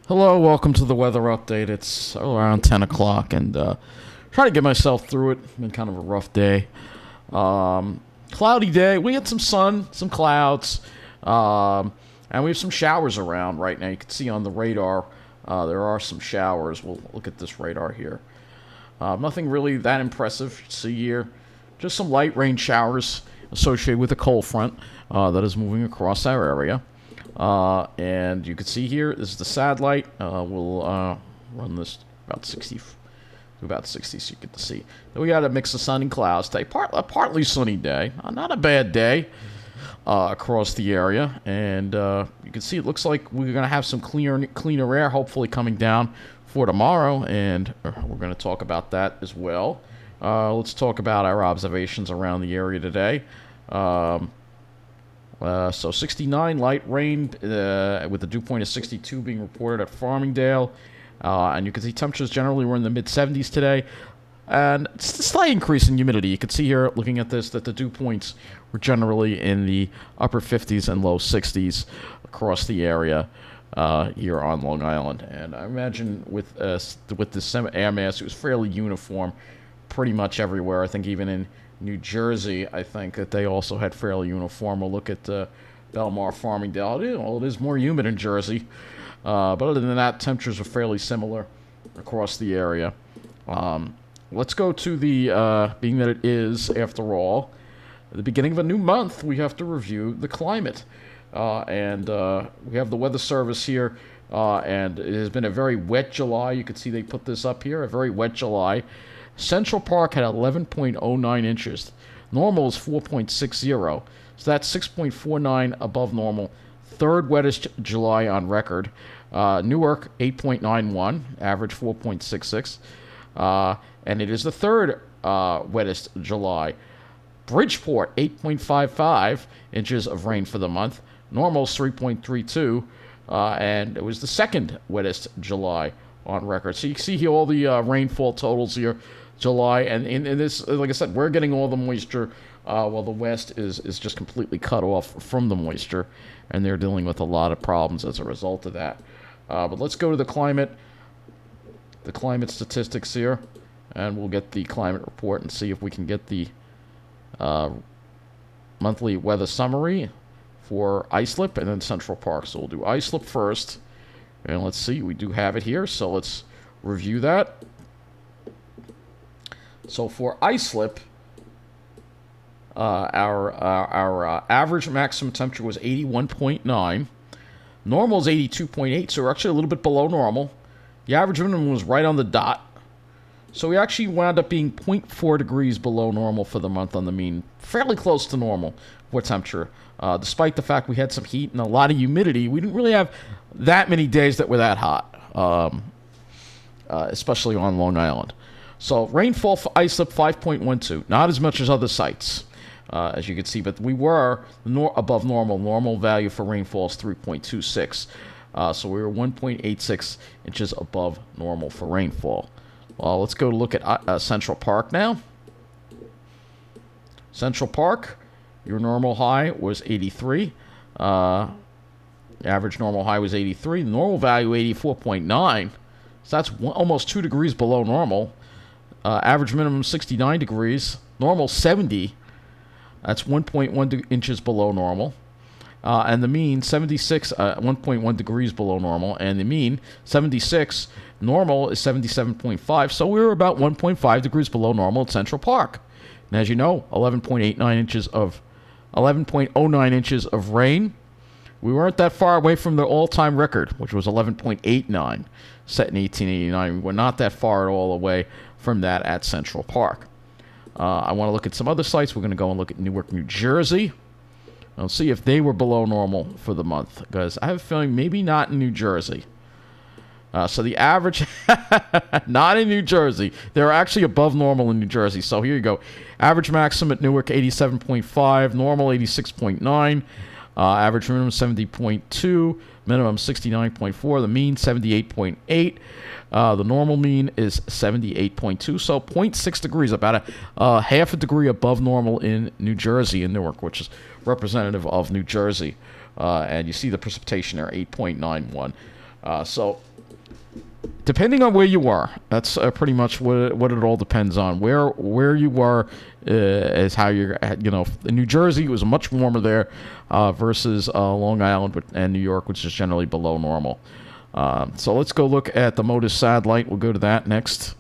Hello, welcome to the weather update. It's around 10 o'clock and trying to get myself through it. It's been kind of a rough day. Cloudy day. We had some sun, some clouds, and we have some showers around right now. You can see on the radar there are some showers. We'll look at this radar here. Nothing really that impressive to see here. Just some light rain showers associated with a cold front that is moving across our area. And you can see here, this is the satellite. We'll run this about 60 so you get to see. Then we got a mix of sun and clouds today. Partly sunny day. Not a bad day across the area. And you can see it looks like we're going to have some cleaner air hopefully coming down for tomorrow. And we're going to talk about that as well. Let's talk about our observations around the area today. So 69 light rain with a dew point of 62 being reported at Farmingdale. And you can see temperatures generally were in the mid-70s today. And it's a slight increase in humidity. You can see here, looking at this, that the dew points were generally in the upper 50s and low 60s across the area here on Long Island. And I imagine with this air mass, it was fairly uniform pretty much everywhere. I think even in New Jersey, I think that they also had fairly uniform. We'll look at Belmar, Farmingdale. It is more humid in Jersey. But other than that, temperatures are fairly similar across the area. Let's go to the, being that it is, after all, at the beginning of a new month, we have to review the climate. And we have the Weather Service here, and it has been a very wet July. You can see they put this up here, a very wet July. Central Park had 11.09 inches. Normal is 4.60. So that's 6.49 above normal. Third wettest July on record. Newark, 8.91. Average 4.66. And it is the third wettest July. Bridgeport, 8.55 inches of rain for the month. Normal is 3.32. And it was the second wettest July on record. So you can see here all the rainfall totals here. July, and in this, like I said, we're getting all the moisture, while the West is just completely cut off from the moisture, and they're dealing with a lot of problems as a result of that. But let's go to the climate statistics here, and we'll get the climate report and see if we can get the monthly weather summary for Islip and then Central Park. So we'll do Islip first, and let's see, we do have it here, so let's review that. So for Islip, our average maximum temperature was 81.9. Normal is 82.8, so we're actually a little bit below normal. The average minimum was right on the dot. So we actually wound up being 0.4 degrees below normal for the month on the mean. Fairly close to normal for temperature. Despite the fact we had some heat and a lot of humidity, we didn't really have that many days that were that hot, especially on Long Island. So rainfall for Islip, 5.12. Not as much as other sites, as you can see, but we were above normal. Normal value for rainfall is 3.26. So we were 1.86 inches above normal for rainfall. Well, let's go look at Central Park now. Central Park, your normal high was 83. Average normal high was 83. The normal value, 84.9. So that's almost 2 degrees below normal. Average minimum 69 degrees. Normal 70. That's 1.1 inches below normal. And the mean 76, 1.1 degrees below normal. And the mean 76. Normal is 77.5. So we were about 1.5 degrees below normal at Central Park. And as you know, 11.09 inches of rain. We weren't that far away from the all-time record, which was 11.89, set in 1889. We were not that far at all away from that at Central Park. I want to look at some other sites. We're going to go and look at Newark, New Jersey. I'll see if they were below normal for the month, because I have a feeling maybe not in New Jersey. So the average, not in New Jersey. They're actually above normal in New Jersey. So here you go. Average maximum at Newark, 87.5. Normal, 86.9. Average minimum 70.2, minimum 69.4, the mean 78.8. The normal mean is 78.2, so 0.6 degrees, about a half a degree above normal in New Jersey, in Newark, which is representative of New Jersey. And you see the precipitation there, 8.91. So depending on where you are, that's pretty much what it all depends on. Where you are is how you're. In New Jersey, it was much warmer there versus Long Island and New York, which is generally below normal. So let's go look at the MODIS satellite. We'll go to that next.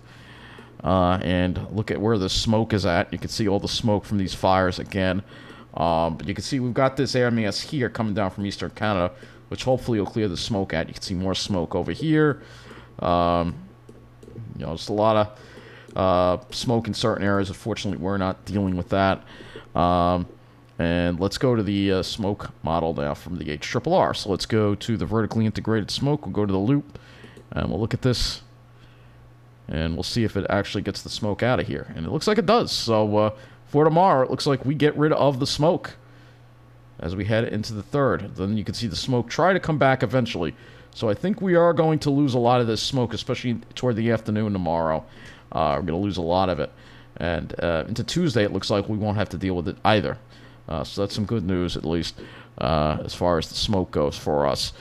And look at where the smoke is at. You can see all the smoke from these fires again. But you can see we've got this air mass here coming down from eastern Canada, which hopefully will clear the smoke out. You can see more smoke over here. Just a lot of smoke in certain areas. Unfortunately, we're not dealing with that. And let's go to the smoke model now from the HRRR. So let's go to the vertically integrated smoke. We'll go to the loop, and we'll look at this. And we'll see if it actually gets the smoke out of here. And it looks like it does. So for tomorrow, it looks like we get rid of the smoke as we head into the 3rd. Then you can see the smoke try to come back eventually. So I think we are going to lose a lot of this smoke, especially toward the afternoon tomorrow. We're going to lose a lot of it. And into Tuesday, it looks like we won't have to deal with it either. So that's some good news, at least, as far as the smoke goes for us.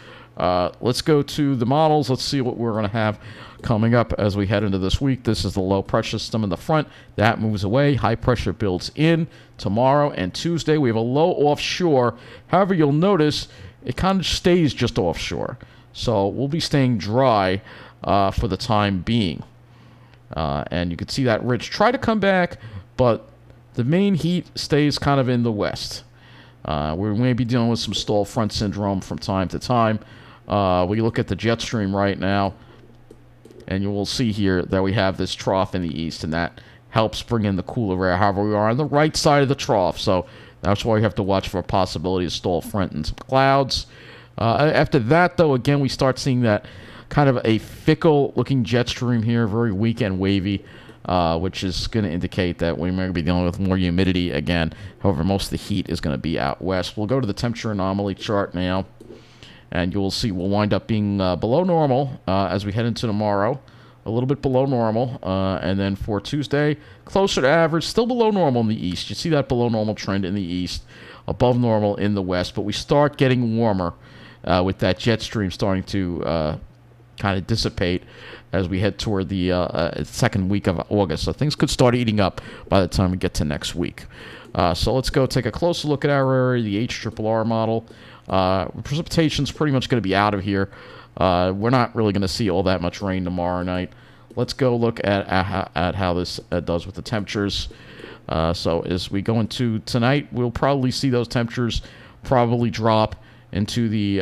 Let's go to the models. Let's see what we're going to have coming up as we head into this week. This is the low pressure system in the front. That moves away. High pressure builds in tomorrow and Tuesday. We have a low offshore. However, you'll notice it kind of stays just offshore. So we'll be staying dry for the time being. And you can see that ridge try to come back, but the main heat stays kind of in the west. We may be dealing with some stall front syndrome from time to time. We look at the jet stream right now, and you will see here that we have this trough in the east, and that helps bring in the cooler air. However, we are on the right side of the trough, so that's why you have to watch for a possibility of stall front and some clouds. After that, though, again, we start seeing that kind of a fickle-looking jet stream here, very weak and wavy, which is going to indicate that we might be dealing with more humidity again. However, most of the heat is going to be out west. We'll go to the temperature anomaly chart now, and you will see we'll wind up being below normal as we head into tomorrow, a little bit below normal, and then for Tuesday, closer to average, still below normal in the east. You see that below normal trend in the east, above normal in the west, but we start getting warmer with that jet stream starting to kind of dissipate as we head toward the second week of August. So things could start eating up by the time we get to next week. So let's go take a closer look at our area, the HRRR model. Precipitation's pretty much going to be out of here. We're not really going to see all that much rain tomorrow night. Let's go look at how this does with the temperatures. So as we go into tonight, we'll probably see those temperatures probably drop into the...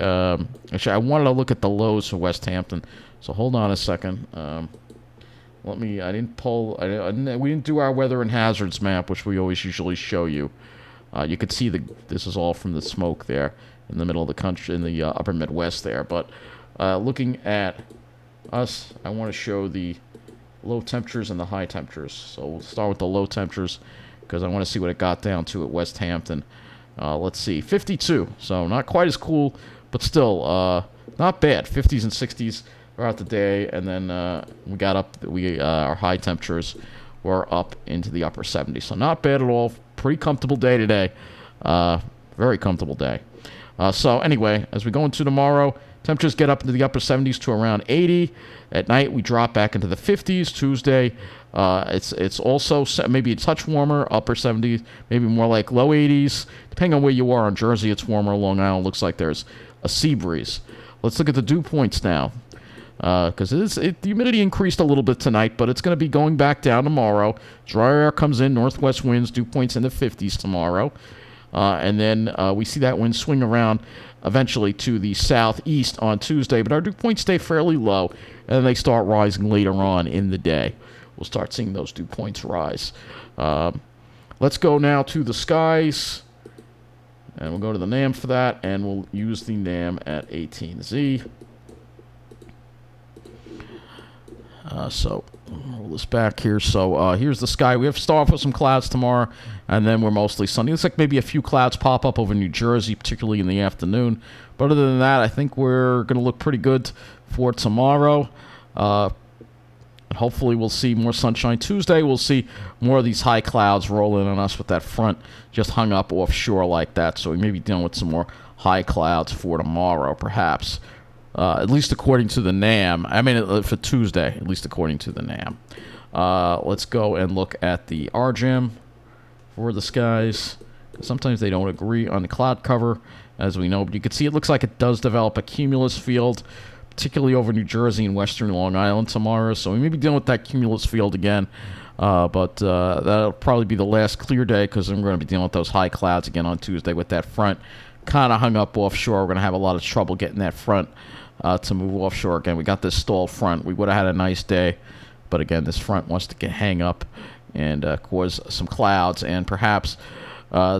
actually, I wanted to look at the lows for West Hampton. So hold on a second. We didn't do our weather and hazards map, which we always usually show you. You could see this is all from the smoke there in the middle of the country, in the upper Midwest there. But looking at us, I want to show the low temperatures and the high temperatures. So we'll start with the low temperatures because I want to see what it got down to at West Hampton. Let's see, 52. So not quite as cool, but still not bad. 50s and 60s throughout the day, and then our high temperatures were up into the upper 70s. So not bad at all. Pretty comfortable day today. Very comfortable day. So anyway, as we go into tomorrow, temperatures get up into the upper 70s to around 80. At night, we drop back into the 50s. Tuesday, it's also maybe a touch warmer, upper 70s, maybe more like low 80s. Depending on where you are. In Jersey, it's warmer. Long Island looks like there's a sea breeze. Let's look at the dew points now. Because the humidity increased a little bit tonight, but it's going to be going back down tomorrow. Dry air comes in, northwest winds, dew points in the 50s tomorrow. And then we see that wind swing around eventually to the southeast on Tuesday, but our dew points stay fairly low, and then they start rising later on in the day. We'll start seeing those dew points rise. Let's go now to the skies, and we'll go to the NAM for that, and we'll use the NAM at 18Z. So roll this back here. So here's the sky. We have to start off with some clouds tomorrow, and then we're mostly sunny. Looks like maybe a few clouds pop up over New Jersey, particularly in the afternoon. But other than that, I think we're going to look pretty good for tomorrow. Hopefully we'll see more sunshine. Tuesday we'll see more of these high clouds roll in on us with that front just hung up offshore like that. So we may be dealing with some more high clouds for tomorrow, perhaps. at least according to the NAM. I mean, for Tuesday, at least according to the NAM. Let's go and look at the RGIM for the skies. Sometimes they don't agree on the cloud cover, as we know, but you can see it looks like it does develop a cumulus field, particularly over New Jersey and western Long Island tomorrow. So we may be dealing with that cumulus field again, but that'll probably be the last clear day because I'm going to be dealing with those high clouds again on Tuesday with that front kind of hung up offshore. We're going to have a lot of trouble getting that front to move offshore again. We got this stalled front. We would have had a nice day, but again, this front wants to hang up and cause some clouds and perhaps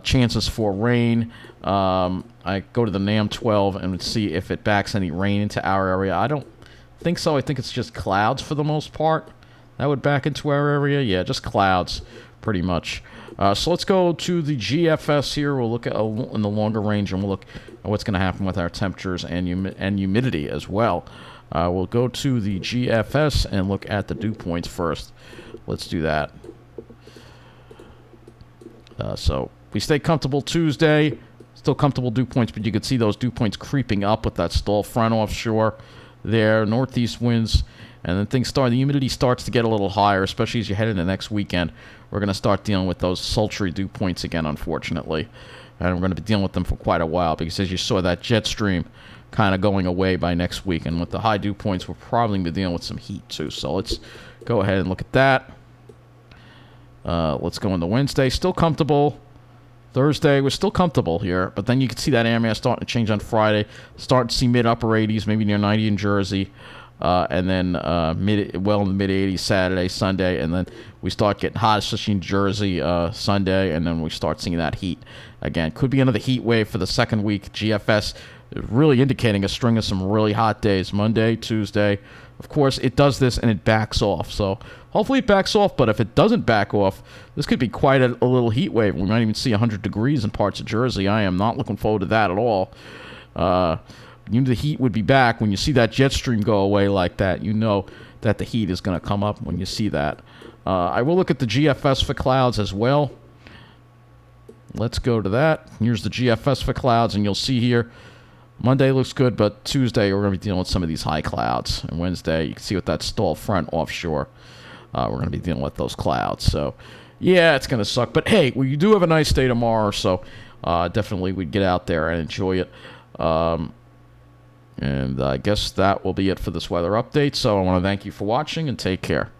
chances for rain. I go to the NAM 12 and see if it backs any rain into our area. I don't think so. I think it's just clouds for the most part that would back into our area. Yeah, just clouds pretty much. So let's go to the GFS here. We'll look at in the longer range, and we'll look at what's going to happen with our temperatures and humidity as well. We'll go to the GFS and look at the dew points first. Let's do that. So we stay comfortable Tuesday. Still comfortable dew points, but you can see those dew points creeping up with that stall front offshore there, northeast winds, and then the humidity starts to get a little higher, especially as you head into next weekend. We're going to start dealing with those sultry dew points again, unfortunately, and we're going to be dealing with them for quite a while because as you saw, that jet stream kind of going away by next week, and with the high dew points, we're probably going to be dealing with some heat too. So let's go ahead and look at that. Let's go into Wednesday. Still comfortable. Thursday, we're still comfortable here, but then you can see that air mass starting to change on Friday. Starting to see mid-upper 80s, maybe near 90 in Jersey, and then in the mid-80s Saturday, Sunday, and then we start getting hot, especially in Jersey Sunday, and then we start seeing that heat again. Could be another heat wave for the second week. GFS is really indicating a string of some really hot days, Monday, Tuesday. Of course, it does this and it backs off. So hopefully it backs off, but if it doesn't back off, this could be quite a little heat wave. We might even see 100 degrees in parts of Jersey. I am not looking forward to that at all. The heat would be back. When you see that jet stream go away like that, you know that the heat is going to come up when you see that. I will look at the GFS for clouds as well. Let's go to that. Here's the GFS for clouds, and you'll see here, Monday looks good, but Tuesday we're going to be dealing with some of these high clouds. And Wednesday, you can see with that stall front offshore, we're going to be dealing with those clouds. So, yeah, it's going to suck. But, hey, well, you do have a nice day tomorrow, so definitely we'd get out there and enjoy it. And I guess that will be it for this weather update. So I want to thank you for watching, and take care.